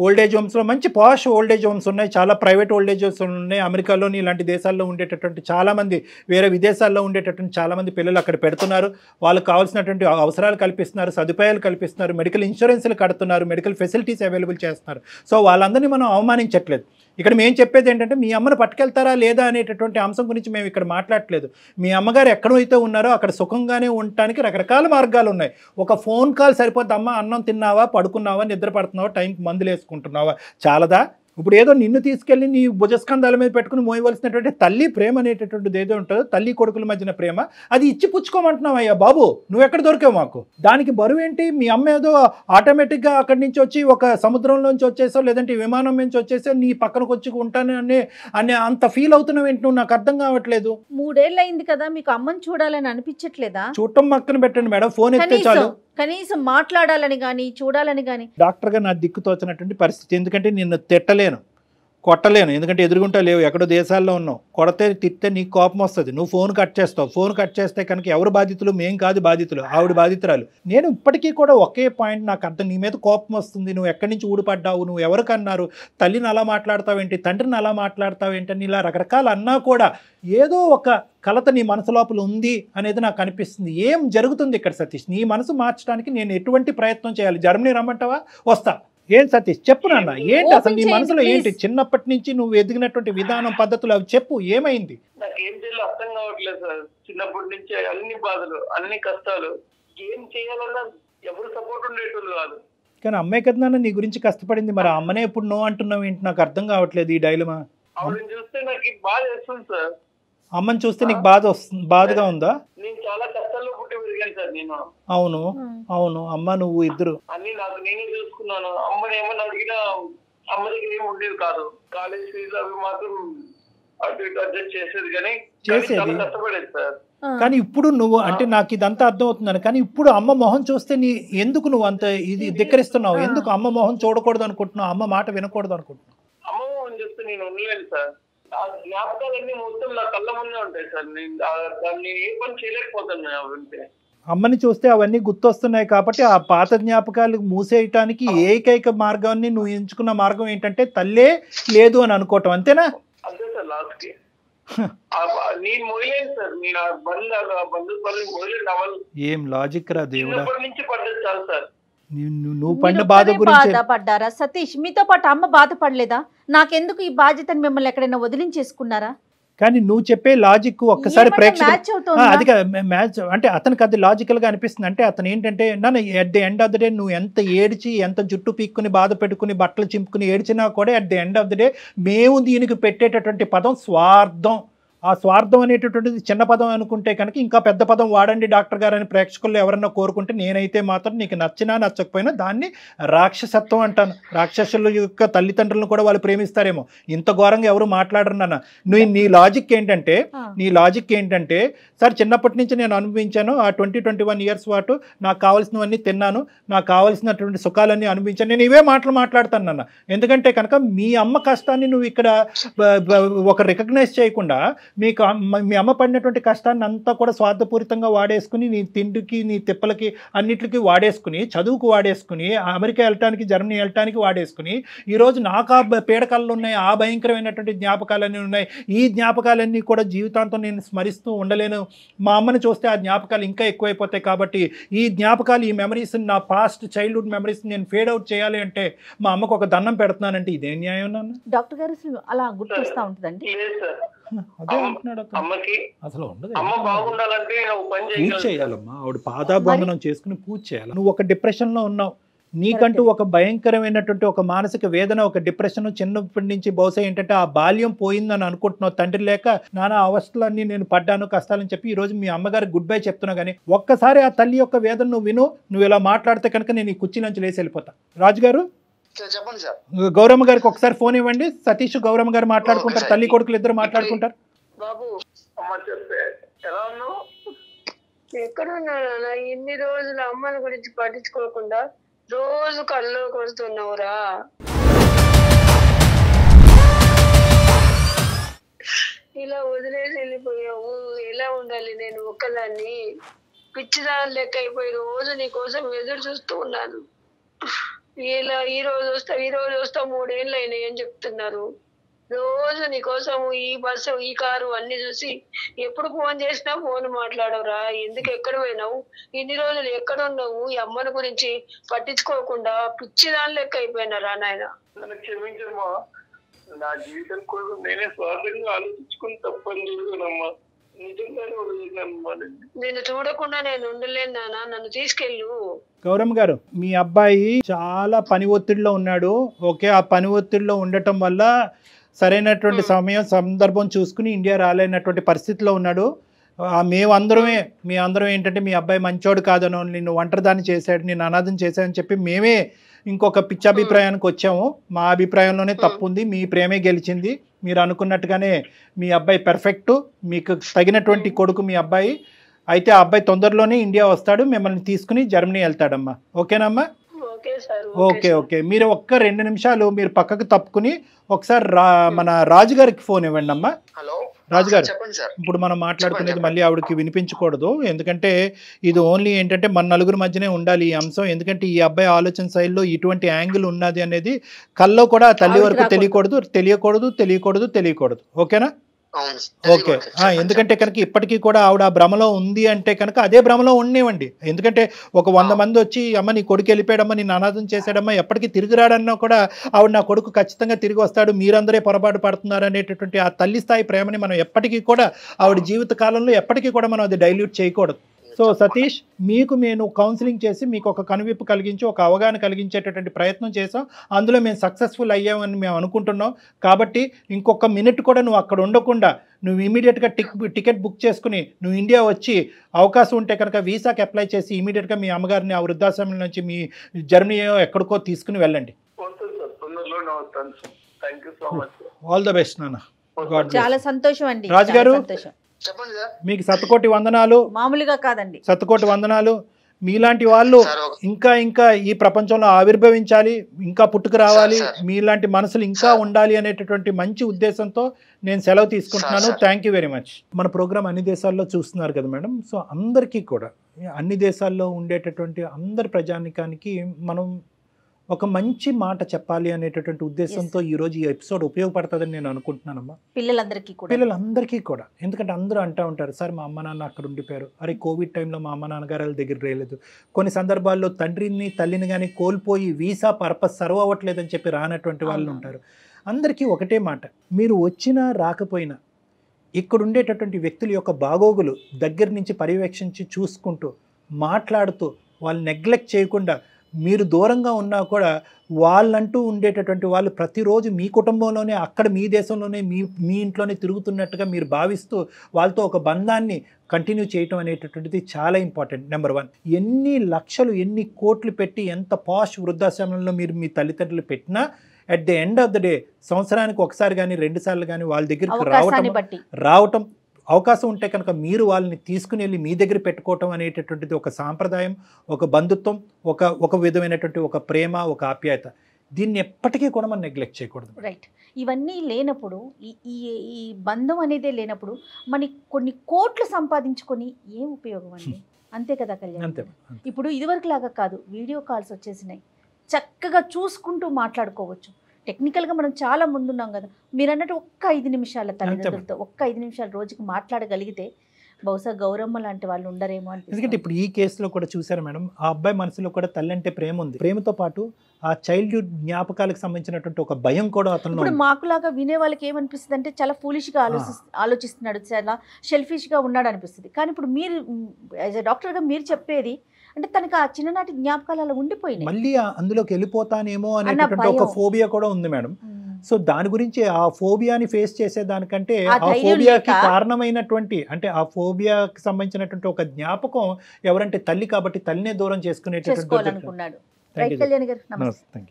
ఓల్డేజ్ హోమ్స్లో మంచి పాష్ ఓల్డేజ్ హోమ్స్ ఉన్నాయి, చాలా ప్రైవేట్ ఓల్డేజ్ హోమ్స్ ఉన్నాయి. అమెరికాలోని ఇలాంటి దేశాల్లో ఉండేటటువంటి చాలామంది, వేరే విదేశాల్లో ఉండేటటువంటి చాలామంది పిల్లలు అక్కడ పెడుతున్నారు. వాళ్ళకి కావాల్సినటువంటి అవసరాలు కల్పిస్తున్నారు, సదుపాయాలు కల్పిస్తున్నారు, మెడికల్ ఇన్సూరెన్స్లు కడుతున్నారు, మెడికల్ ఫెసిలిటీస్ అవైలబుల్ చేస్తున్నారు. సో వాళ్ళందరినీ మనం అవమానించట్లేదు. ఇక్కడ మేము చెప్పేది ఏంటంటే మీ అమ్మను పట్టుకెళ్తారా లేదా అనేటటువంటి అంశం గురించి మేము ఇక్కడ మాట్లాడట్లేదు. మీ అమ్మగారు ఎక్కడైతే ఉన్నారో అక్కడ సుఖంగానే ఉండటానికి రకరకాల మార్గాలు ఉన్నాయి. ఒక ఫోన్ కాల్ సరిపోద్ది, అమ్మ అన్నం తిన్నావా, పడుకున్నావా, నిద్ర పడుతున్నావా, టైంకి మందులు వేసుకుంటున్నావా, చాలదా? ఇప్పుడు ఏదో నిన్ను తీసుకెళ్ళి నీ భుజస్కంధాల మీద పెట్టుకుని మోయవలసినటువంటి తల్లి ప్రేమ అనేటటువంటిది ఏదో ఉంటుందో, తల్లి కొడుకుల మధ్యన ప్రేమ, అది ఇచ్చి పుచ్చుకోమంటున్నావు. అయ్యా బాబు, నువ్వు ఎక్కడ దొరికావు మాకు? దానికి బరువు ఏంటి? మీ అమ్మ ఏదో ఆటోమేటిక్గా అక్కడి నుంచి వచ్చి ఒక సముద్రంలోంచి వచ్చేసో లేదంటే విమానం నుంచి వచ్చేసో నీ పక్కనకు వచ్చి ఉంటాను అనే అంత ఫీల్ అవుతున్నావు ఏంటి? నువ్వు నాకు అర్థం కావట్లేదు. 3 ఏళ్ళు అయింది కదా, మీకు అమ్మని చూడాలని అనిపించట్లేదా? చూడటం పక్కన పెట్టండి మేడం, ఫోన్ ఎత్తే చాలు. కనీసం మాట్లాడాలని కానీ చూడాలని కానీ. డాక్టర్గా నా దిక్కు తోచినటువంటి పరిస్థితి, ఎందుకంటే నిన్ను తిట్టలేను, కొట్టలేను, ఎందుకంటే ఎదురుగుంటా లేవు, ఎక్కడో దేశాల్లో ఉన్నావు. కొడితే తిట్టే నీకు కోపం వస్తుంది, నువ్వు ఫోన్ కట్ చేస్తావు. ఫోన్ కట్ చేస్తే కనుక ఎవరు బాధితులు? మేం కాదు బాధితులు, ఆవిడ బాధితురాలు. నేను ఇప్పటికీ కూడా ఒకే పాయింట్ నాకు అర్థం, నీ మీద కోపం వస్తుంది, నువ్వు ఎక్కడి నుంచి ఊడిపడ్డావు, నువ్వు ఎవరికన్నారు, తల్లిని అలా మాట్లాడతావేంటి, తండ్రిని అలా మాట్లాడతావేంటి అని ఇలా రకరకాలు అన్నా కూడా ఏదో ఒక కలత నీ మనసు లోపల ఉంది అనేది నాకు అనిపిస్తుంది. ఏం జరుగుతుంది ఇక్కడ సతీష్? నీ మనసు మార్చడానికి నేను ఎటువంటి ప్రయత్నం చేయాలి? జర్మనీ రమ్మంటావా? వస్తా. ఏం సతీష్ చెప్పు నాన్న, ఏంటి అసలు నీ మనసులో ఏంటి? చిన్నప్పటి నుంచి నువ్వు ఎదిగినటువంటి విధానం, పద్ధతులు అవి చెప్పు, ఏమైంది? నాకు ఏం చేయాలో అర్థం కావట్లేదు సార్. చిన్నప్పటి నుంచి అన్ని బాధలు, అన్ని కష్టాలు, ఏం చేయాలన్నా ఎవరు సపోర్ట్ ఉండేటోళ్ళు కాదు. కానీ అమ్మాయి కదా నాన్న నీ గురించి కష్టపడింది, మరి అమ్మనే ఎప్పుడు నో అంటున్నావు ఏంటి? నాకు అర్థం కావట్లేదు ఈ డైలమా. ఆవిడని చూస్తే నాకు బాధ వేస్తుంది సార్. అమ్మని చూస్తే నీకు బాధగా ఉందా? నేను చాలా కష్టాల్లో పుట్టి పెరిగాను సార్ నేను. అవును అవును, అమ్మ నువ్వు ఇద్దరు అన్ని నాకు నేనే చూసుకున్నాను. అమ్మని ఏమన్నా అడిగినా అమ్మ దగ్గర ఏమి ఉండేది కాదు. కాలేజ్ ఫీజు అవి మాత్రం అటు ఇటు అడ్జస్ట్ చేసేది, కానీ చాలా కష్టపడేది సార్. కానీ ఇప్పుడు నువ్వు అంటే నాకు ఇదంతా అర్థం అవుతుందని, కానీ ఇప్పుడు అమ్మ మొహం చూస్తే నీ ఎందుకు నువ్వు అంత ఇది ధిక్కరిస్తున్నావు? ఎందుకు అమ్మ మొహం చూడకూడదు అనుకుంటున్నావు? అమ్మ మాట వినకూడదు అనుకుంటున్నావు? అమ్మ మొహం చూస్తే నేను ఉండలేను సార్. ఆ జ్ఞాపకాలన్నీ మొత్తం నా కళ్ళ ముందే ఉంటాయి సార్. నేను ఏ పని చేయలేకపోతాను అవంటే. అమ్మని చూస్తే అవన్నీ గుర్తొస్తున్నాయి కాబట్టి ఆ పాత జ్ఞాపకాలు మూసేయటానికి ఏకైక మార్గాన్ని నువ్వు ఎంచుకున్న మార్గం ఏంటంటే తల్లే లేదు అని అనుకోవటం, అంతేనా? అంతే సార్. లాస్ట్ కి నేను మొదలేదు సార్. నేను బంధుత్వాన్ని మొదలేదు అవ్వాలి. ఏం లాజిక్ రా దేవుడా. చిన్నప్పటి నుంచి పడ్డది చాలు సార్. నువ్వు పడిన బాధ గురించి బాధపడ్డారా సతీష్? మీతో పాటు అమ్మ బాధపడలేదా? నాకెందుకు ఈ బాధ్యతని మిమ్మల్ని ఎక్కడైనా వదిలించేసుకున్నారా? కానీ నువ్వు చెప్పే లాజిక్ ఒక్కసారి ప్రేక్షకులు అది మ్యాచ్ అంటే అతనికి అది లాజికల్ గా అనిపిస్తుంది. అంటే అతను ఏంటంటే నన్ను at the end of the day నువ్వు ఎంత ఏడ్చి ఎంత జుట్టు పీక్కుని బాధ పెట్టుకుని బట్టలు చింపుకుని ఏడ్చినా కూడా at the end of the day మేము దీనికి పెట్టేటటువంటి పదం స్వార్థం. ఆ స్వార్థం అనేటటువంటిది చిన్న పదం అనుకుంటే కనుక ఇంకా పెద్ద పదం వాడండి డాక్టర్ గారు అని ప్రేక్షకుల్లో ఎవరన్నా కోరుకుంటే నేనైతే మాత్రం నీకు నచ్చినా నచ్చకపోయినా దాన్ని రాక్షసత్వం అంటాను. రాక్షసుల యొక్క తల్లిదండ్రులను కూడా వాళ్ళు ప్రేమిస్తారేమో, ఇంత ఘోరంగా ఎవరు మాట్లాడరు నాన్న. నీ లాజిక్ ఏంటంటే సార్ చిన్నప్పటి నుంచి నేను అనుభవించాను, ఆ 20-21 ఇయర్స్ పాటు నాకు కావాల్సినవన్నీ తిన్నాను, నాకు కావాల్సినటువంటి సుఖాలన్నీ అనుభవించాను, నేను ఇవే మాటలు మాట్లాడతాను నాన్న. ఎందుకంటే కనుక మీ అమ్మ కష్టాన్ని నువ్వు ఇక్కడ ఒక రికగ్నైజ్ చేయకుండా మీ అమ్మ పడినటువంటి కష్టాన్ని అంతా కూడా స్వార్థపూరితంగా వాడేసుకుని నీ తిండికి నీ తిప్పలకి అన్నిటికీ వాడేసుకుని, చదువుకు వాడేసుకుని, అమెరికా వెళ్ళటానికి జర్మనీ వెళ్ళటానికి వాడేసుకుని, ఈరోజు నాకు ఆ పీడకలు ఉన్నాయి, ఆ భయంకరమైనటువంటి జ్ఞాపకాలన్నీ ఉన్నాయి, ఈ జ్ఞాపకాలన్నీ కూడా జీవితాంతం నేను స్మరిస్తూ ఉండలేను, మా అమ్మని చూస్తే ఆ జ్ఞాపకాలు ఇంకా ఎక్కువైపోతాయి, కాబట్టి ఈ జ్ఞాపకాలు ఈ మెమరీస్ నా పాస్ట్ చైల్డ్హుడ్ మెమరీస్ నేను ఫేడ్ అవుట్ చేయాలి అంటే మా అమ్మకు ఒక దండం పెడుతున్నానంటే ఇదే న్యాయం నాన్న? డాక్టర్ గారు అలా గుర్తొస్తా ఉంటుందండి. అదే అంటున్నాడు అసలు ఉండదు. పూజ చేయాలమ్మా, ఆవిడ పాదాబంధనం చేసుకుని పూజ చేయాలి. నువ్వు ఒక డిప్రెషన్లో ఉన్నావు, నీకంటూ ఒక భయంకరమైనటువంటి ఒక మానసిక వేదన, ఒక డిప్రెషన్ చిన్నప్పటి నుంచి బహుశా ఏంటంటే ఆ బాల్యం పోయిందని అనుకుంటున్నావు. తండ్రి లేక నానా అవస్థలన్నీ నేను పడ్డాను కష్టాలని చెప్పి ఈ రోజు మీ అమ్మగారికి గుడ్ బై చెప్తున్నా, కానీ ఒక్కసారి ఆ తల్లి యొక్క వేదన నువ్వు విను. నువ్వు ఇలా మాట్లాడితే కనుక నేను ఈ కుర్చీ నుంచి లేచి వెళ్ళిపోతా. రాజు గారు చెప్పండి సార్. గౌరమ్మ గారికి ఒకసారి ఫోన్ ఇవ్వండి. సతీష్ గౌరమ్మ గారు మాట్లాడుకుంటారు, తల్లి కొడుకులు ఇద్దరు మాట్లాడుకుంటారు. బాబు ఎలా ఉన్నావు? ఎక్కడున్నా? ఇన్ని రోజులు అమ్మని గురించి పట్టించుకోకుండా రోజు కల్లోకి వస్తున్నావురా. ఇలా వదిలేసి వెళ్ళిపోయావు, ఎలా ఉండాలి నేను ఒక్కదాన్ని? పిచ్చిదాని లెక్క అయిపోయి రోజు నీ కోసం ఎదురు చూస్తూ ఉన్నాను. ఇలా ఈ రోజు వస్తా 3 ఏళ్ళు అయినాయి అని చెప్తున్నారు. రోజు నీ కోసం ఈ బస్సు ఈ కారు అన్ని చూసి ఎప్పుడు ఫోన్ చేసినా ఫోన్ మాట్లాడవురా, ఎందుకు ఎక్కడ పోయినావు, ఇన్ని రోజులు ఎక్కడ ఉన్నావు, ఈ అమ్మని గురించి పట్టించుకోకుండా పిచ్చిదాని లెక్క అయిపోయినారా నాయన. నన్ను క్షమించమ్మా, నా జీవితం కోసం నేనే స్వార్థంగా ఆలోచించుకుని తప్పని చూసానమ్మా. నిజంగానే వదిలేనమ్మా. నిన్ను చూడకుండా నేను ఉండలేను నాన్న, నన్ను తీసుకెళ్ళు. గౌరమ్మ గారు, మీ అబ్బాయి చాలా పని ఒత్తిడిలో ఉన్నాడు. ఓకే, ఆ పని ఒత్తిడిలో ఉండటం వల్ల సరైనటువంటి సమయం సందర్భం చూసుకుని ఇండియా రాలేనటువంటి పరిస్థితిలో ఉన్నాడు. మీ అందరం ఏంటంటే మీ అబ్బాయి మంచోడు కాదనో, నిన్ను ఒంటరిదాన్ని చేశాడు, నిన్ను అనాథం చేశాడని చెప్పి మేమే ఇంకొక పిచ్చాభిప్రాయానికి వచ్చాము. మా అభిప్రాయంలోనే తప్పు ఉంది, మీ ప్రేమే గెలిచింది. మీరు అనుకున్నట్టుగానే మీ అబ్బాయి పెర్ఫెక్ట్, మీకు తగినటువంటి కొడుకు మీ అబ్బాయి. అయితే ఆ అబ్బాయి తొందరలోనే ఇండియా వస్తాడు, మిమ్మల్ని తీసుకుని జర్మనీ వెళ్తాడమ్మా. ఓకేనమ్మా? ఓకే. మీరు ఒక్క 2 నిమిషాలు మీరు పక్కకు తప్పుకుని ఒకసారి మన రాజుగారికి ఫోన్ ఇవ్వండి అమ్మా. హలో రాజుగారు, చెప్పండి సార్. ఇప్పుడు మనం మాట్లాడుకునేది మళ్ళీ ఆవిడకి వినిపించకూడదు, ఎందుకంటే ఇది ఓన్లీ ఏంటంటే మన నలుగురు మధ్యనే ఉండాలి ఈ అంశం. ఎందుకంటే ఈ అబ్బాయి ఆలోచన శైలిలో ఇటువంటి యాంగిల్ ఉన్నది అనేది కల్లో కూడా తల్లి వరకు తెలియకూడదు. ఓకేనా? ఓకే. ఎందుకంటే కనుక ఇప్పటికీ కూడా ఆవిడ ఆ భ్రమలో ఉంది అంటే కనుక అదే భ్రమలో ఉండేవండి. ఎందుకంటే ఒక 100 మంది వచ్చి అమ్మ నీ కొడుకు వెళ్ళిపోయాడమ్మా, నిన్ను అనాథం చేశాడమ్మా, ఎప్పటికీ తిరిగి రాడన్నా కూడా ఆవిడ నా కొడుకు ఖచ్చితంగా తిరిగి వస్తాడు, మీరందరే పొరపాటు పడుతున్నారు అనేటటువంటి ఆ తల్లి స్థాయి ప్రేమని మనం ఎప్పటికీ కూడా ఆవిడ జీవిత కాలంలో ఎప్పటికీ కూడా మనం అది డైల్యూట్ చేయకూడదు. సో సతీష్, మీకు నేను కౌన్సిలింగ్ చేసి మీకు ఒక కనువిప్పు కలిగించి ఒక అవగాహన కలిగించేటటువంటి ప్రయత్నం చేసాం. అందులో మేము సక్సెస్ఫుల్ అయ్యామని మేము అనుకుంటున్నాం. కాబట్టి ఇంకొక మినిట్ కూడా నువ్వు అక్కడ ఉండకుండా నువ్వు ఇమీడియట్గా టికెట్ బుక్ చేసుకుని నువ్వు ఇండియా వచ్చి అవకాశం ఉంటే కనుక వీసాకి అప్లై చేసి ఇమీడియట్గా మీ అమ్మగారిని ఆ వృద్ధాశ్రమం నుంచి మీ జర్మనీ ఎక్కడికో తీసుకుని వెళ్ళండి. ఆల్ ద బెస్ట్ నాన్న. చాలా సంతోషం అండి. రాజుగారు, చెప్పండి సార్. మీకు శతకోటి వందనాలు. మామూలుగా కాదండి, శతకోటి వందనాలు. మీలాంటి వాళ్ళు ఇంకా ఈ ప్రపంచంలో ఆవిర్భవించాలి, ఇంకా పుట్టుకు రావాలి, మీలాంటి మనసులు ఇంకా ఉండాలి అనేటటువంటి మంచి ఉద్దేశంతో నేను సెలవు తీసుకుంటున్నాను. Thank you very much. మన ప్రోగ్రామ్ అన్ని దేశాల్లో చూస్తున్నారు కదా మేడం. సో అందరికీ కూడా అన్ని దేశాల్లో ఉండేటటువంటి అందరి ప్రజానికానికి మనం ఒక మంచి మాట చెప్పాలి అనేటటువంటి ఉద్దేశంతో ఈరోజు ఈ ఎపిసోడ్ ఉపయోగపడుతుందని నేను అనుకుంటున్నానమ్మా. పిల్లలందరికీ కూడా. ఎందుకంటే అందరూ అంటూ ఉంటారు, సార్ మా అమ్మ నాన్న అక్కడ ఉండిపోయారు, అరే కోవిడ్ టైంలో మా అమ్మ నాన్నగారు దగ్గర రాలేదు, కొన్ని సందర్భాల్లో తండ్రిని తల్లిని కానీ కోల్పోయి వీసా పర్పస్ సర్వ్ అవ్వట్లేదని చెప్పి రానటువంటి వాళ్ళు ఉంటారు. అందరికీ ఒకటే మాట, మీరు వచ్చినా రాకపోయినా ఇక్కడ ఉండేటటువంటి వ్యక్తుల యొక్క బాగోగులు దగ్గర నుంచి పర్యవేక్షించి చూసుకుంటూ మాట్లాడుతూ వాళ్ళు నెగ్లెక్ట్ చేయకుండా మీరు దూరంగా ఉన్నా కూడా వాళ్ళంటూ ఉండేటటువంటి వాళ్ళు ప్రతిరోజు మీ కుటుంబంలోనే అక్కడ మీ దేశంలోనే మీ ఇంట్లోనే తిరుగుతున్నట్టుగా మీరు భావిస్తూ వాళ్ళతో ఒక బంధాన్ని కంటిన్యూ చేయటం అనేటటువంటిది చాలా ఇంపార్టెంట్. నెంబర్ 1. ఎన్ని లక్షలు ఎన్ని కోట్లు పెట్టి ఎంత పాష్ వృద్ధాశ్రమంలో మీరు మీ తల్లిదండ్రులు పెట్టినా at the end of the day సంవత్సరానికి ఒకసారి కానీ 2 సార్లు కానీ వాళ్ళ దగ్గరికి రావటం అవకాశం ఉంటే కనుక మీరు వాళ్ళని తీసుకుని వెళ్ళి మీ దగ్గర పెట్టుకోవటం అనేటటువంటిది ఒక సాంప్రదాయం, ఒక బంధుత్వం, ఒక విధమైనటువంటి ఒక ప్రేమ, ఒక ఆప్యాయత. దీన్ని ఎప్పటికీ కూడా మనం నెగ్లెక్ట్ చేయకూడదు. రైట్. ఇవన్నీ లేనప్పుడు ఈ బంధం అనేదే లేనప్పుడు మనకి కొన్ని కోట్లు సంపాదించుకొని ఏం ఉపయోగం అండి? అంతే కదా కళ్యాణ్? అంతే. ఇప్పుడు ఇదివరకు లాగా కాదు, వీడియో కాల్స్ వచ్చేసినాయి, చక్కగా చూసుకుంటూ మాట్లాడుకోవచ్చు. టెక్నికల్గా మనం చాలా ముందున్నాం కదా. మీరు అన్నట్టు ఒక్క 5 నిమిషాల తల్లిదండ్రులతో ఒక్క 5 నిమిషాలు రోజుకి మాట్లాడగలిగితే బహుశా గౌరమ్మ లాంటి వాళ్ళు ఉండరేమో అని. ఎందుకంటే ఇప్పుడు ఈ కేసులో కూడా చూసారు మేడం, ఆ అబ్బాయి మనసులో కూడా తల్లి అంటే ప్రేమ ఉంది. ప్రేమతో పాటు ఆ చైల్డ్హుడ్ జ్ఞాపకాలకు సంబంధించినటువంటి ఒక భయం కూడా అతను. ఇప్పుడు మాకులాగా వినే వాళ్ళకి ఏమనిపిస్తుంది అంటే చాలా ఫూలిష్గా ఆలోచిస్తున్నాడు, చాలా షెల్ఫిష్గా ఉన్నాడు అనిపిస్తుంది. కానీ ఇప్పుడు మీరు యాజ్ ఎ డాక్టర్గా మీరు చెప్పేది అంటే తనకి ఆ చిన్ననాటి జ్ఞాపకాలు అలా ఉండిపోయినాయి, మళ్ళీ అందులోకి వెళ్ళిపోతానేమో అనేటువంటి ఒక ఫోబియా కూడా ఉంది మేడం. సో దాని గురించి ఆ ఫోబియాని ఫేస్ చేసేదానికంటే ఆ ఫోబియాకి కారణమైనటువంటి అంటే ఆ ఫోబియాకి సంబంధించినటువంటి ఒక జ్ఞాపకం ఎవరంటే తల్లి, కాబట్టి తల్లినే దూరం చేసుకునేటటువంటి. రైట్ కళ్యాణ్ గారు, నమస్తే.